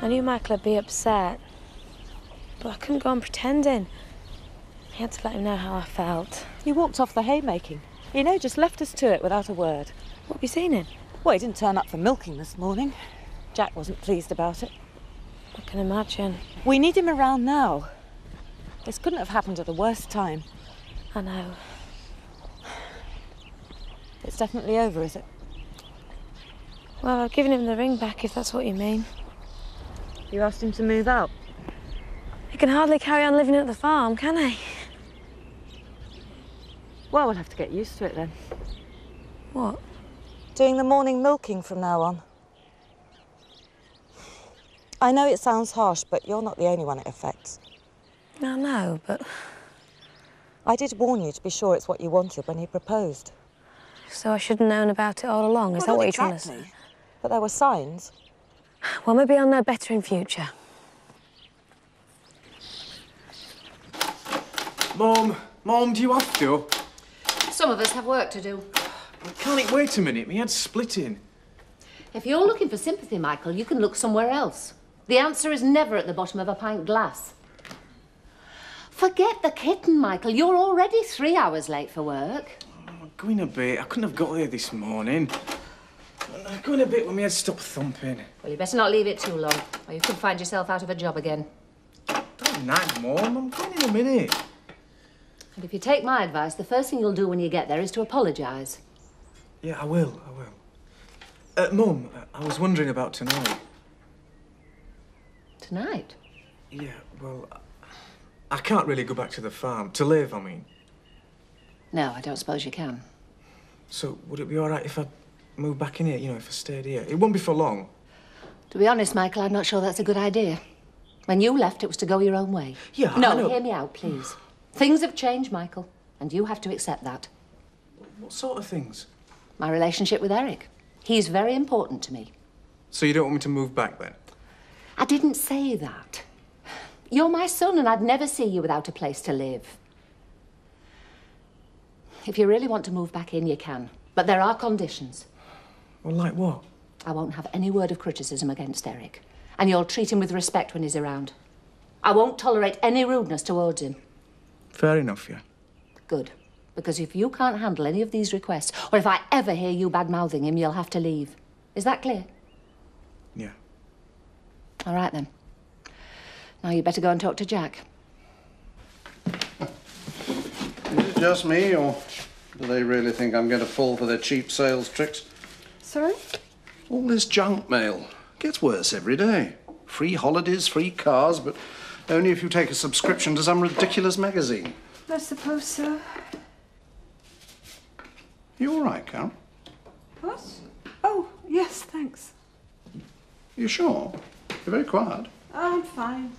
I knew Michael would be upset, but I couldn't go on pretending. I had to let him know how I felt. He walked off the haymaking. Just left us to it without a word. What have you seen him? Well, he didn't turn up for milking this morning. Jack wasn't pleased about it. I can imagine. We need him around now. This couldn't have happened at the worst time. I know. It's definitely over, is it? Well, I've given him the ring back, if that's what you mean. You asked him to move out? He can hardly carry on living at the farm, can he? Well, we'll have to get used to it then. What? Doing the morning milking from now on. I know it sounds harsh, but you're not the only one it affects. I know, but... I did warn you to be sure it's what you wanted when he proposed. So I should have known about it all along, is that what you're trying to say? But there were signs. Well, maybe I'll know better in future. Mom, do you have to? Some of us have work to do. Can't it wait a minute? My head's splitting. If you're looking for sympathy, Michael, you can look somewhere else. The answer is never at the bottom of a pint glass. Forget the kitten, Michael. You're already 3 hours late for work. Oh, going a bit. I couldn't have got there this morning. Going a bit when my head stopped thumping. Well, you better not leave it too long, or you could find yourself out of a job again. Don't nag, Mum. I'm going in a minute. And if you take my advice, the first thing you'll do when you get there is to apologise. Yeah, I will. Mum, I was wondering about tonight. Tonight? Yeah, well, I can't really go back to the farm. To live, I mean. No, I don't suppose you can. So, would it be all right if I moved back in here, if I stayed here? It won't be for long. To be honest, Michael, I'm not sure that's a good idea. When you left, it was to go your own way. Yeah, I know. know. Hear me out, please. Things have changed, Michael, and you have to accept that. What sort of things? My relationship with Eric. He's very important to me. So you don't want me to move back, then? I didn't say that. You're my son, and I'd never see you without a place to live. If you really want to move back in, you can. But there are conditions. Well, like what? I won't have any word of criticism against Eric. And you'll treat him with respect when he's around. I won't tolerate any rudeness towards him. Fair enough, yeah. Good. Because if you can't handle any of these requests, or if I ever hear you bad-mouthing him, you'll have to leave. Is that clear? Yeah. All right, then. Now you better go and talk to Jack. Is it just me, or do they really think I'm going to fall for their cheap sales tricks? Sorry? All this junk mail gets worse every day. Free holidays, free cars, but only if you take a subscription to some ridiculous magazine. I suppose so. You all right, Carol? What? Oh, yes, thanks. You sure? You're very quiet. Oh, I'm fine.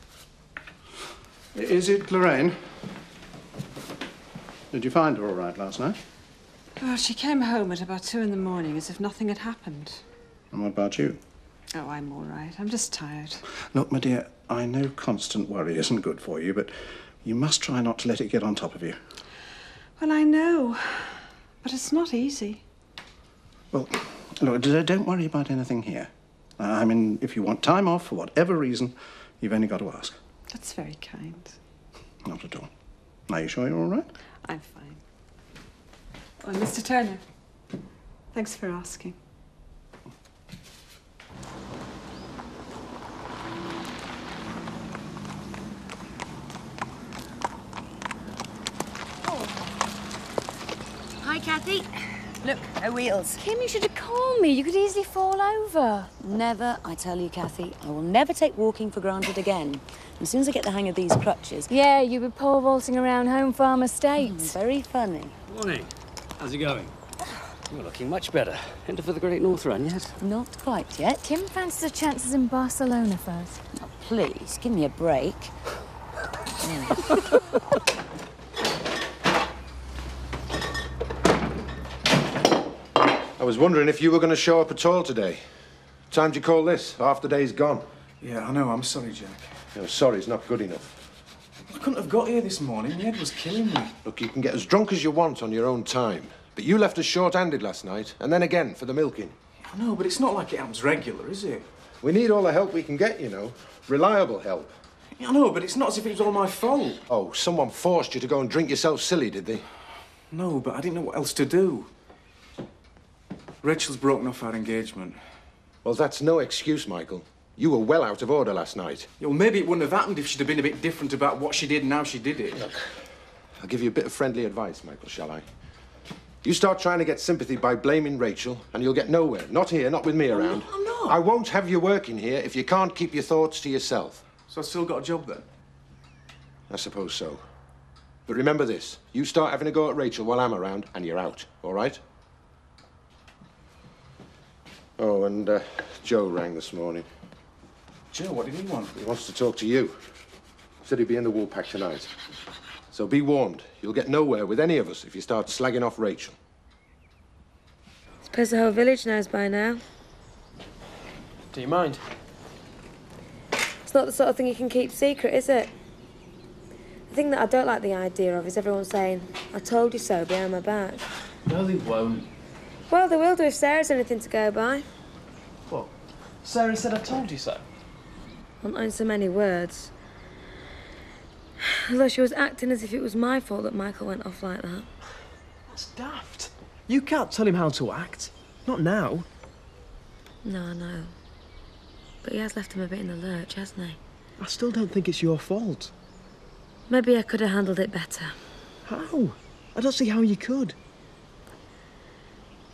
Is it Lorraine? Did you find her all right last night? Well, she came home at about 2 in the morning as if nothing had happened. And what about you? Oh, I'm all right. I'm just tired. Look, my dear, I know constant worry isn't good for you, but you must try not to let it get on top of you. Well, I know, but it's not easy. Well, look, don't worry about anything here. I mean, if you want time off for whatever reason, you've only got to ask. That's very kind. Not at all. Are you sure you're all right? I'm fine. Oh, Mr. Turner, thanks for asking. Hi, Kathy. Look, no wheels. Kim, you should have called me. You could easily fall over. Never, I tell you, Kathy. I will never take walking for granted again. As soon as I get the hang of these crutches... Yeah, you were pole vaulting around Home Farm Estate. Very funny. Morning. How's it going? You're looking much better. Enter for the Great North Run yet? Not quite yet. Kim fancies her chances in Barcelona first. Oh, please, give me a break. I was wondering if you were going to show up at all today. Time do you call this? Half the day's gone. Yeah, I know. I'm sorry, Jack. No, sorry's not good enough. I couldn't have got here this morning. My head was killing me. Look, you can get as drunk as you want on your own time. But you left us short-handed last night, and then again for the milking. I know, but it's not like it happens regular, is it? We need all the help we can get, you know. Reliable help. Yeah, I know, but it's not as if it was all my fault. Oh, someone forced you to go and drink yourself silly, did they? No, but I didn't know what else to do. Rachel's broken off our engagement. Well, that's no excuse, Michael. You were well out of order last night. Yeah, well, maybe it wouldn't have happened if she'd have been a bit different about what she did and how she did it. Look, I'll give you a bit of friendly advice, Michael, shall I? You start trying to get sympathy by blaming Rachel, and you'll get nowhere. Not here, not with me around. I'm not. I won't have you working here if you can't keep your thoughts to yourself. So I've still got a job then? I suppose so. But remember this, you start having a go at Rachel while I'm around, and you're out, all right? Oh, and Joe rang this morning. Joe, what did he want? He wants to talk to you. Said he'd be in the Woolpack tonight. So be warned, you'll get nowhere with any of us if you start slagging off Rachel. Suppose the whole village knows by now. Do you mind? It's not the sort of thing you can keep secret, is it? The thing that I don't like the idea of is everyone saying, I told you so behind my back. No, they won't. Well, they will do if Sarah's anything to go by. What? Sarah said I told you so. Not in so many words. Although she was acting as if it was my fault that Michael went off like that. That's daft. You can't tell him how to act. Not now. No, I know. But he has left him a bit in the lurch, hasn't he? I still don't think it's your fault. Maybe I could have handled it better. How? I don't see how you could.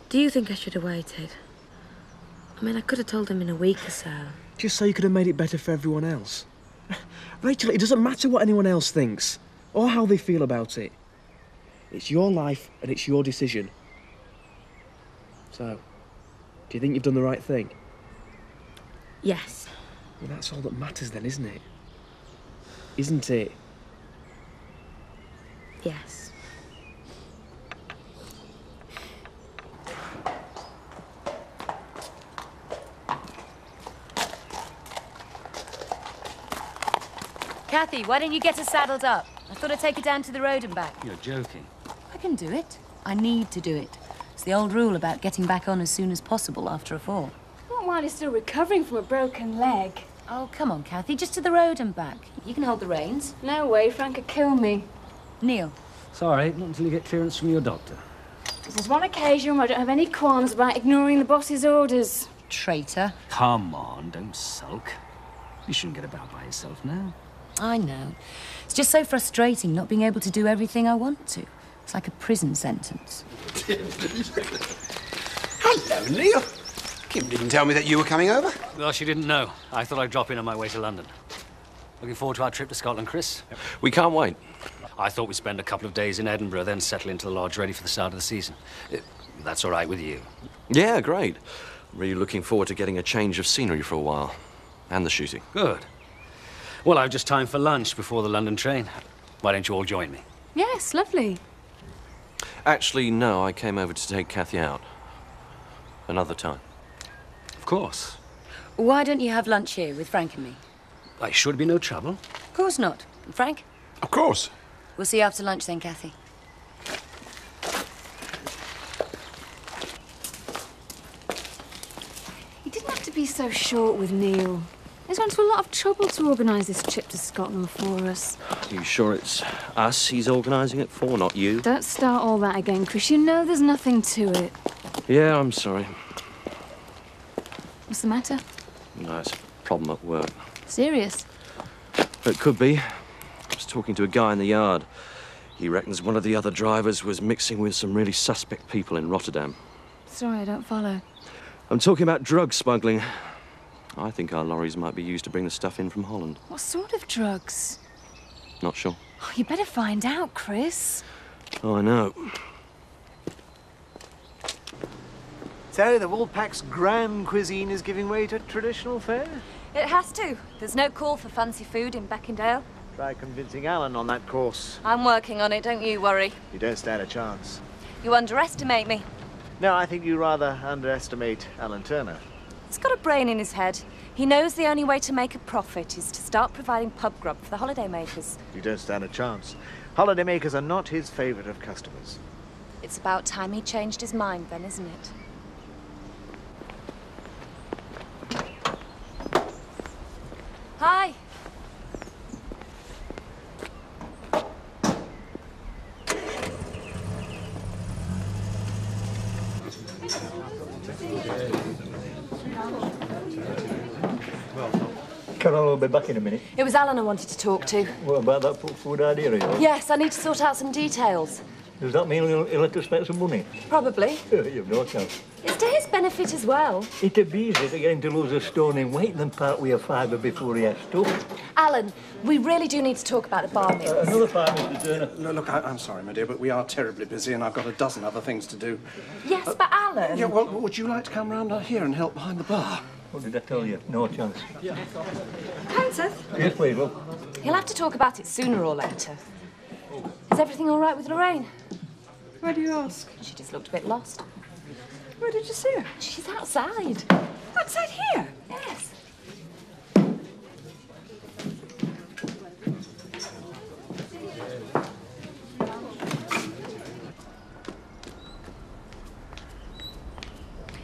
Do you think I should have waited? I mean, I could have told him in a week or so. Just so you could have made it better for everyone else. Rachel, it doesn't matter what anyone else thinks, or how they feel about it. It's your life, and it's your decision. So, do you think you've done the right thing? Yes. Well, that's all that matters then, isn't it? Isn't it? Yes. Kathy, why don't you get us saddled up? I thought I'd take her down to the road and back. You're joking. I can do it. I need to do it. It's the old rule about getting back on as soon as possible after a fall. Not while he's still recovering from a broken leg. Oh, come on, Kathy. Just to the road and back. You can hold the reins. No way, Frank could kill me. Neil. Sorry, not until you get clearance from your doctor. There's one occasion where I don't have any qualms about ignoring the boss's orders. Traitor. Come on, don't sulk. You shouldn't get about by yourself now. I know. It's just so frustrating not being able to do everything I want to. It's like a prison sentence. Hello, Neil. Kim didn't tell me that you were coming over. Well, she didn't know. I thought I'd drop in on my way to London. Looking forward to our trip to Scotland, Chris? We can't wait. I thought we'd spend a couple of days in Edinburgh, then settle into the lodge ready for the start of the season. That's all right with you? Yeah, great. Really looking forward to getting a change of scenery for a while. And the shooting. Good. Well, I've just time for lunch before the London train. Why don't you all join me? Yes, lovely. Actually, no, I came over to take Kathy out. Another time. Of course. Why don't you have lunch here with Frank and me? I should be no trouble. Of course not. Frank? Of course. We'll see you after lunch then, Kathy. You didn't have to be so short with Neil. He's gone to a lot of trouble to organise this trip to Scotland for us. Are you sure it's us he's organising it for, not you? Don't start all that again, Chris. You know there's nothing to it. Yeah, I'm sorry. What's the matter? No, it's a problem at work. Serious? It could be. I was talking to a guy in the yard. He reckons one of the other drivers was mixing with some really suspect people in Rotterdam. Sorry, I don't follow. I'm talking about drug smuggling. I think our lorries might be used to bring the stuff in from Holland. What sort of drugs? Not sure. Oh, you better find out, Chris. Oh, I know. So, the Woolpack's grand cuisine is giving way to traditional fare? It has to. There's no call for fancy food in Beckendale. Try convincing Alan on that course. I'm working on it, don't you worry. You don't stand a chance. You underestimate me. No, I think you rather underestimate Alan Turner. He's got a brain in his head. He knows the only way to make a profit is to start providing pub grub for the holidaymakers. You don't stand a chance. Holidaymakers are not his favourite of customers. It's about time he changed his mind then, isn't it? Hi. Carol will be back in a minute. It was Alan I wanted to talk to. What about that food idea of yours? Yes, I need to sort out some details. Does that mean he'll let us spend some money? Probably. You've no chance. It's to his benefit as well. It'd be easier to get him to lose a stone in weight than part with a fiver before he has stuff. Alan, we really do need to talk about the bar meals. Another five, Mr. Turner. No, look, I'm sorry, my dear, but we are terribly busy and I've got a dozen other things to do. Yes, but Alan... Yeah, well, would you like to come round here and help behind the bar? What did I tell you? No chance. Kenseth? Yes, please, look. He'll have to talk about it sooner or later. Is everything all right with Lorraine? Why do you ask? She just looked a bit lost. Where did you see her? She's outside. Outside here? Yes.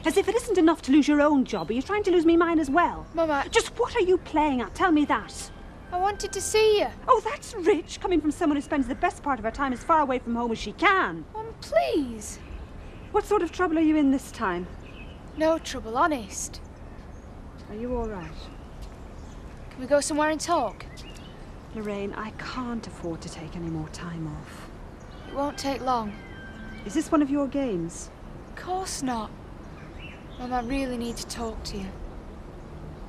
As if it isn't enough to lose your own job, are you trying to lose me mine as well? Mama... Just what are you playing at? Tell me that. I wanted to see you. Oh, that's rich, coming from someone who spends the best part of her time as far away from home as she can. Mum, please. What sort of trouble are you in this time? No trouble, honest. Are you all right? Can we go somewhere and talk? Lorraine, I can't afford to take any more time off. It won't take long. Is this one of your games? Of course not. Mum, I really need to talk to you.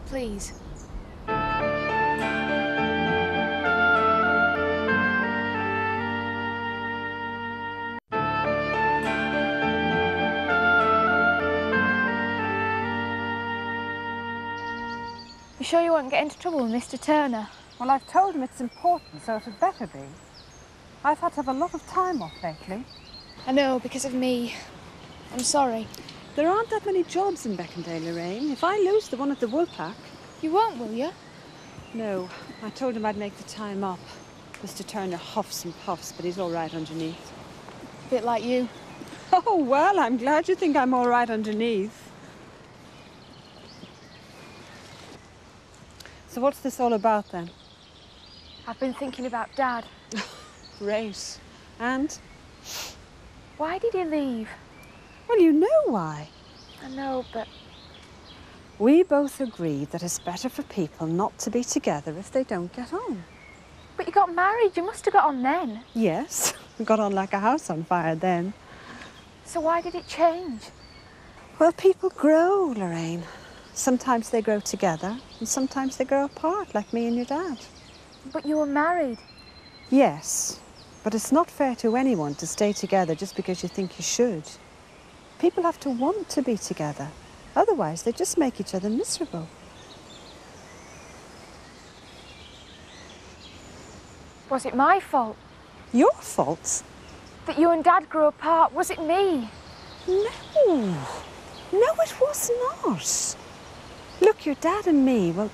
Please. You sure you won't get into trouble with Mr. Turner? Well, I've told him it's important, so it had better be. I've had to have a lot of time off lately. I know, because of me. I'm sorry. There aren't that many jobs in Beckendale, Lorraine. If I lose the one at the Woolpack... You won't, will you? No. I told him I'd make the time up. Mr. Turner huffs and puffs, but he's all right underneath. A bit like you. Oh, well, I'm glad you think I'm all right underneath. So what's this all about, then? I've been thinking about Dad. Great. And? Why did he leave? Well, you know why. I know, but... We both agreed that it's better for people not to be together if they don't get on. But you got married. You must have got on then. Yes. We got on like a house on fire then. So why did it change? Well, people grow, Lorraine. Sometimes they grow together, and sometimes they grow apart, like me and your dad. But you were married. Yes, but it's not fair to anyone to stay together just because you think you should. People have to want to be together. Otherwise, they just make each other miserable. Was it my fault? Your fault? That you and Dad grew apart? Was it me? No. No, it was not. Look, your dad and me, well,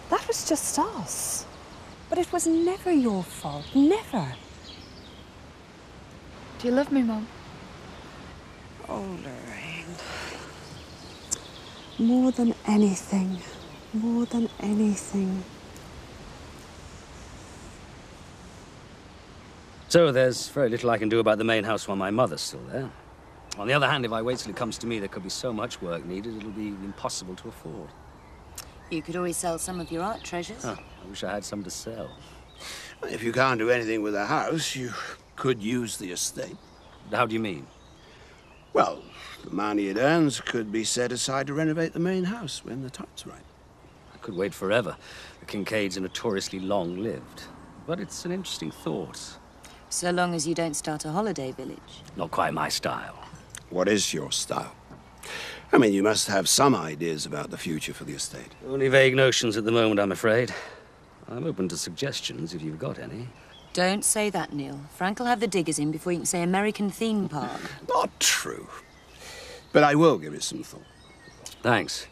that was just us. But it was never your fault, never. Do you love me, Mum? Oh, Lorraine. More than anything. More than anything. So there's very little I can do about the main house while my mother's still there. On the other hand, if I wait till it comes to me, there could be so much work needed, it'll be impossible to afford. You could always sell some of your art treasures. Huh, I wish I had some to sell. If you can't do anything with the house, you could use the estate. How do you mean? Well, the money it earns could be set aside to renovate the main house when the time's right. I could wait forever. The Kincaids are notoriously long-lived. But it's an interesting thought. So long as you don't start a holiday village. Not quite my style. What is your style? I mean, you must have some ideas about the future for the estate. Only vague notions at the moment, I'm afraid. I'm open to suggestions, if you've got any. Don't say that, Neil. Frank will have the diggers in before you can say American theme park. Not true. But I will give it some thought. Thanks.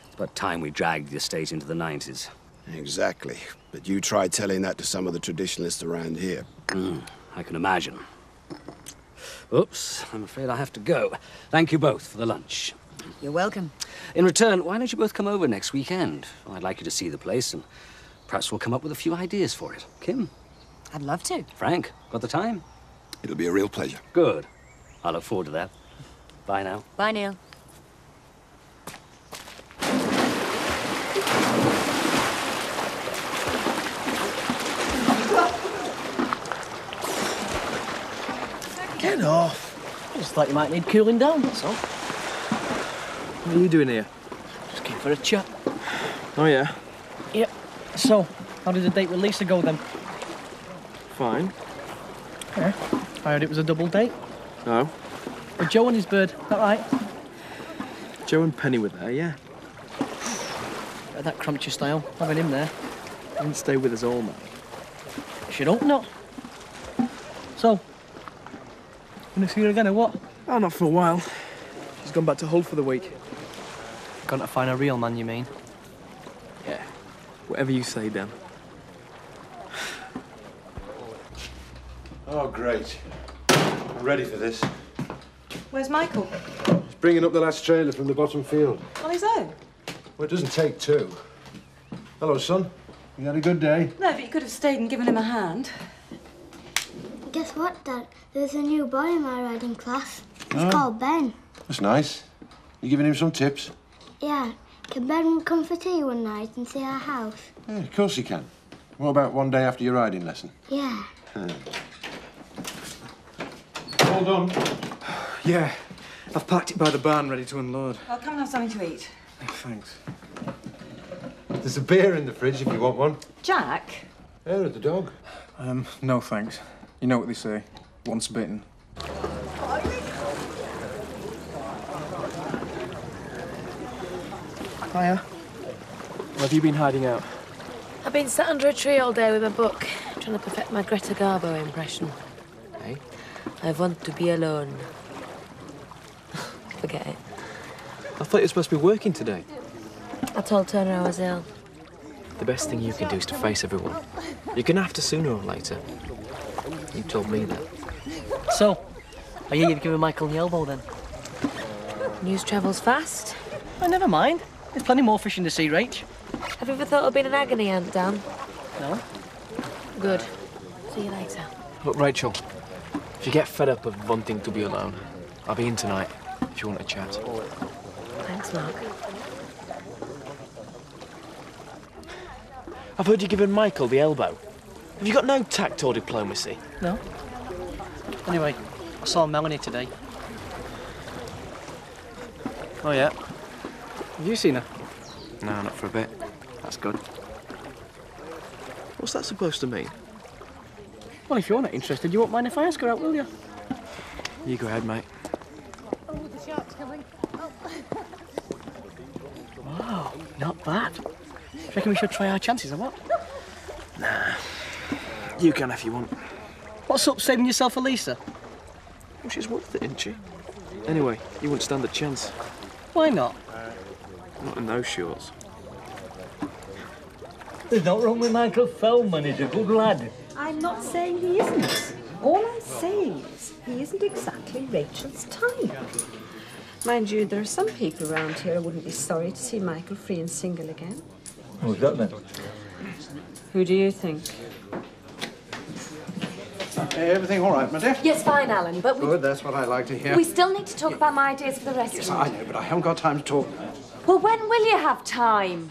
It's about time we dragged the estate into the 90s. Exactly. But you try telling that to some of the traditionalists around here. I can imagine. Oops, I'm afraid I have to go. Thank you both for the lunch. You're welcome. In return, why don't you both come over next weekend? I'd like you to see the place, and perhaps we'll come up with a few ideas for it. Kim? I'd love to. Frank, got the time? It'll be a real pleasure. Good. I look forward to that. Bye now. Bye, Neil. Get off. I just thought you might need cooling down, that's all. What are you doing here? Just came for a chat. Oh, yeah? Yep. So, how did the date with Lisa go then? Fine. Yeah. I heard it was a double date. No. With Joe and his bird, that right? Joe and Penny were there, yeah. That cramped your style, having him there. He didn't stay with us all night. Should hope not. So, gonna see her again or what? Oh, not for a while. She's gone back to Hull for the week. Gone to find a real man, you mean? Yeah. Whatever you say, Dan. Oh, great. I'm ready for this. Where's Michael? He's bringing up the last trailer from the bottom field. On his own? Well, it doesn't take two. Hello, son. You had a good day? No, but you could have stayed and given him a hand. Guess what, Dad? There's a new boy in my riding class. He's Oh. called Ben. That's nice. You giving him some tips? Yeah. Can Ben come for tea one night and see our house? Yeah, of course he can. What about one day after your riding lesson? Yeah. All done? Yeah. I've parked it by the barn ready to unload. Well, come and have something to eat. Thanks. There's a beer in the fridge if you want one. Jack? There at the dog. No thanks. You know what they say. Once bitten. Hiya. Where have you been hiding out? I've been sat under a tree all day with a book, trying to perfect my Greta Garbo impression. Hey? I want to be alone. Forget it. I thought you were supposed to be working today. I told Turner I was ill. The best thing you can do is to face everyone. You're gonna have to sooner or later. You told me that. So, I hear you've given Michael the elbow then? News travels fast. Oh, never mind. There's plenty more fish in the sea, Rach. Have you ever thought of being an agony aunt, Dan? No? Good. See you later. Look, Rachel, if you get fed up of wanting to be alone, I'll be in tonight if you want to chat. Thanks, Mark. I've heard you giving Michael the elbow. Have you got no tact or diplomacy? No. Anyway, I saw Melanie today. Oh, yeah? Have you seen her? No, not for a bit. That's good. What's that supposed to mean? Well, if you're not interested, you won't mind if I ask her out, will you? You go ahead, mate. Oh, the shark's coming. Oh. Wow, not bad. Do you reckon we should try our chances, or what? Nah. You can if you want. What's up saving yourself for Lisa? Well, she's worth it, isn't she? Anyway, you wouldn't stand a chance. Why not? Not in those shorts. There's not wrong with Michael Feldman. He's a good lad. I'm not saying he isn't. All I'm saying is he isn't exactly Rachel's type. Mind you, there are some people around here who wouldn't be sorry to see Michael free and single again. Who's that then? Who do you think? Hey, everything all right, my dear? Yes, fine, Alan, but Good, that's what I like to hear. we still need to talk about my ideas for the restaurant. Yes, I know, but I haven't got time to talk now. Well, when will you have time?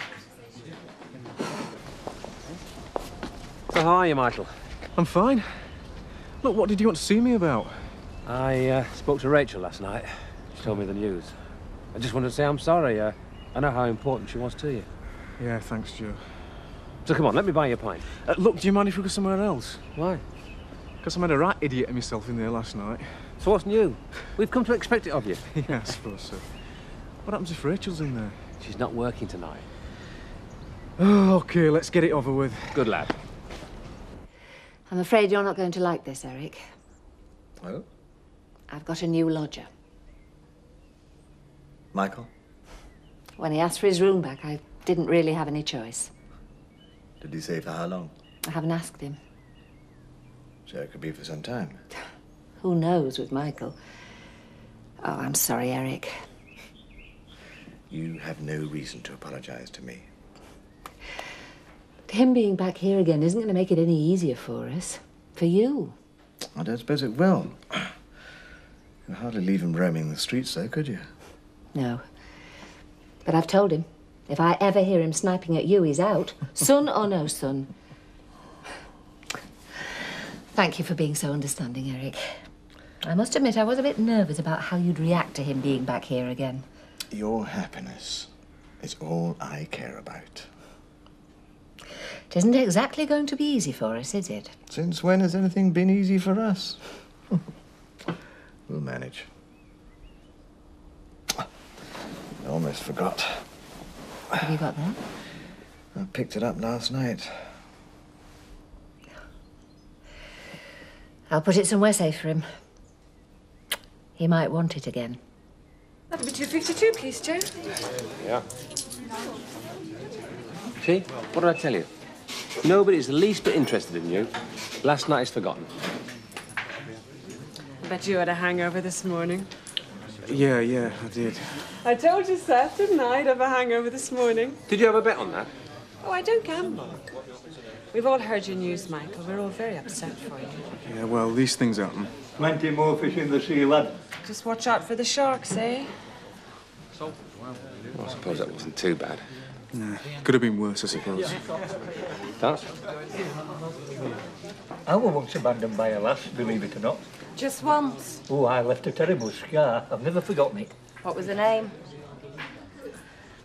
So how are you, Michael? I'm fine. Look, what did you want to see me about? I spoke to Rachel last night. She told me the news. I just wanted to say I'm sorry. I know how important she was to you. Yeah, thanks, Joe. So come on, let me buy you a pint. Look, do you mind if we go somewhere else? Why? Because I made a right idiot of myself in there last night. So what's new? We've come to expect it of you. Yeah, I suppose so. What happens if Rachel's in there? She's not working tonight. Oh, OK, let's get it over with. Good lad. I'm afraid you're not going to like this, Eric. Well? I've got a new lodger. Michael? When he asked for his room back, I didn't really have any choice. Did he say for how long? I haven't asked him. So it could be for some time. Who knows with Michael? Oh, I'm sorry, Eric. You have no reason to apologise to me. Him being back here again isn't going to make it any easier for us. For you. I don't suppose it will. You'd hardly leave him roaming the streets, though, could you? No. But I've told him, if I ever hear him sniping at you, he's out. Son or no son. Thank you for being so understanding, Eric. I must admit I was a bit nervous about how you'd react to him being back here again. Your happiness is all I care about. It isn't exactly going to be easy for us, is it? Since when has anything been easy for us? We'll manage. I almost forgot. What have you got there? I picked it up last night. I'll put it somewhere safe for him. He might want it again. That'll be £2.52, please, Joe. Yeah. See? What did I tell you? Nobody's the least bit interested in you. Last night is forgotten. I bet you had a hangover this morning. Yeah, I did. I told you, Seth, didn't I? I'd have a hangover this morning. Did you have a bet on that? Oh, I don't gamble. We've all heard your news, Michael. We're all very upset for you. Yeah, well, these things happen. Plenty more fish in the sea, lad. Just watch out for the sharks, eh? Well, I suppose that wasn't too bad. Nah, could have been worse, I suppose. That? I was once abandoned by a lass, believe it or not. Just once. Oh, I left a terrible scar. I've never forgotten it. What was her name? Well,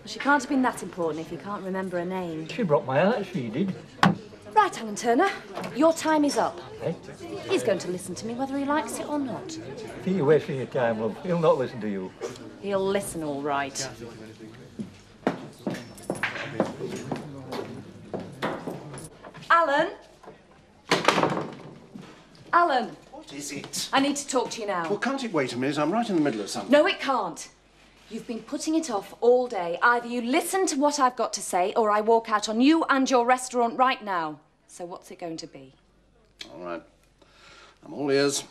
she can't have been that important if you can't remember her name. She broke my heart, she did. Right, Alan Turner, your time is up. Eh? He's going to listen to me whether he likes it or not. You're wasting your time, love. He'll not listen to you. He'll listen all right. Alan? Alan? What is it? I need to talk to you now. Well, can't it wait a minute? I'm right in the middle of something. No, it can't. You've been putting it off all day. Either you listen to what I've got to say, or I walk out on you and your restaurant right now. So what's it going to be? All right. I'm all ears.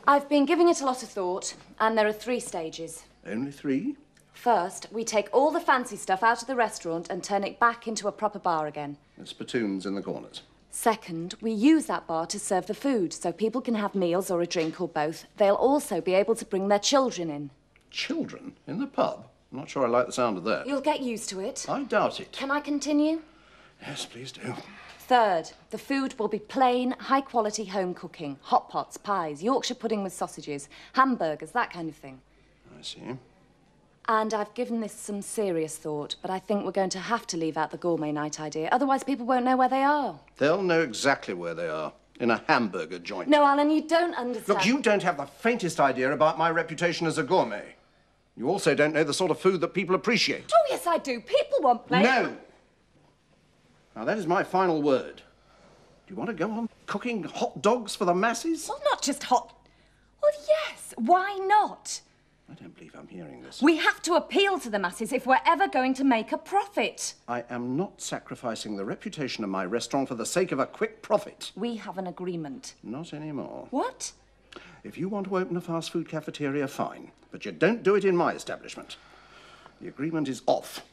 I've been giving it a lot of thought, and there are 3 stages. Only 3? First, we take all the fancy stuff out of the restaurant and turn it back into a proper bar again. There's spittoons in the corners. Second, we use that bar to serve the food, so people can have meals or a drink or both. They'll also be able to bring their children in. Children? In the pub? I'm not sure I like the sound of that. You'll get used to it. I doubt it. Can I continue? Yes, please do. Third, the food will be plain, high-quality home cooking. Hot pots, pies, Yorkshire pudding with sausages, hamburgers, that kind of thing. I see. And I've given this some serious thought, but I think we're going to have to leave out the gourmet night idea. Otherwise, people won't know where they are. They'll know exactly where they are. In a hamburger joint. No, Alan, you don't understand. Look, you don't have the faintest idea about my reputation as a gourmet. You also don't know the sort of food that people appreciate. Oh, yes, I do. People want plain... No! Now, that is my final word. Do you want to go on cooking hot dogs for the masses? Well, not just hot... Well, yes. Why not? I don't believe I'm hearing this. We have to appeal to the masses if we're ever going to make a profit. I am not sacrificing the reputation of my restaurant for the sake of a quick profit. We have an agreement. Not anymore. What? If you want to open a fast food cafeteria, fine. But you don't do it in my establishment. The agreement is off.